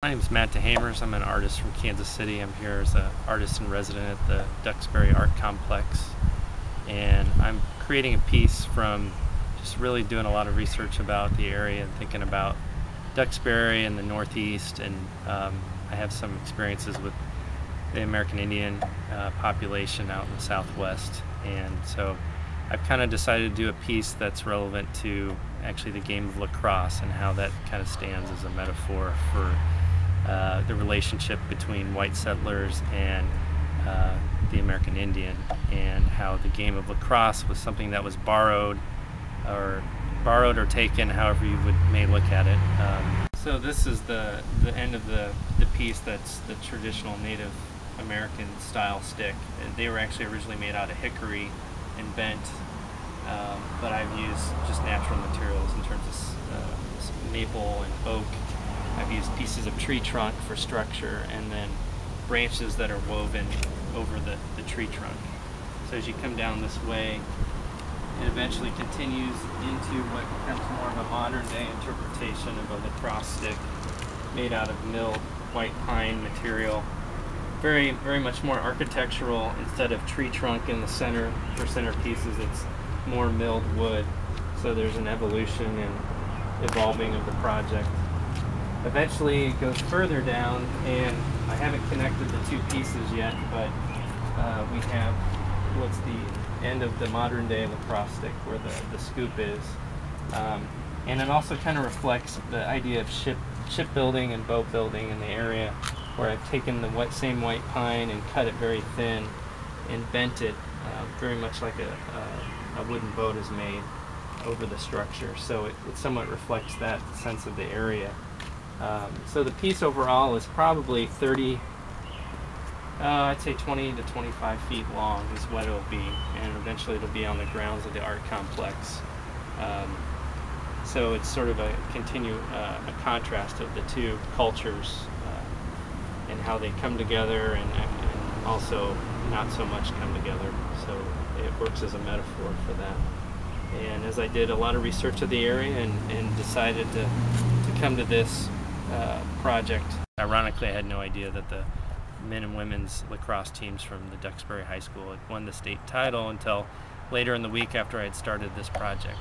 My name is Matt Dehaemers. I'm an artist from Kansas City. I'm here as an artist in resident at the Duxbury Art Complex, and I'm creating a piece from just really doing a lot of research about the area and thinking about Duxbury and the Northeast, and I have some experiences with the American Indian population out in the Southwest, and so I've kind of decided to do a piece that's relevant to actually the game of lacrosse and how that kind of stands as a metaphor for the relationship between white settlers and the American Indian, and how the game of lacrosse was something that was borrowed or taken, however you may look at it. So this is the end of the piece. That's the traditional Native American style stick. They were actually originally made out of hickory and bent, but I've used just natural materials in terms of maple and oak. I've used pieces of tree trunk for structure, and then branches that are woven over the tree trunk. So as you come down this way, it eventually continues into what becomes more of a modern day interpretation of a lacrosse stick made out of milled white pine material. Very, very much more architectural. Instead of tree trunk in the center for center pieces, it's more milled wood. So there's an evolution and evolving of the project. Eventually it goes further down, and I haven't connected the two pieces yet, but we have what's the end of the modern day lacrosse stick, where the scoop is. And it also kind of reflects the idea of shipbuilding and boat building in the area, where I've taken the same white pine and cut it very thin and bent it very much like a wooden boat is made over the structure. So it somewhat reflects that sense of the area. So the piece overall is probably I'd say 20 to 25 feet long is what it'll be, and eventually it'll be on the grounds of the art complex. So it's sort of a contrast of the two cultures and how they come together, and also not so much come together. So it works as a metaphor for that. And as I did a lot of research of the area and decided to come to this project. Ironically, I had no idea that the men and women's lacrosse teams from the Duxbury High School had won the state title until later in the week after I had started this project.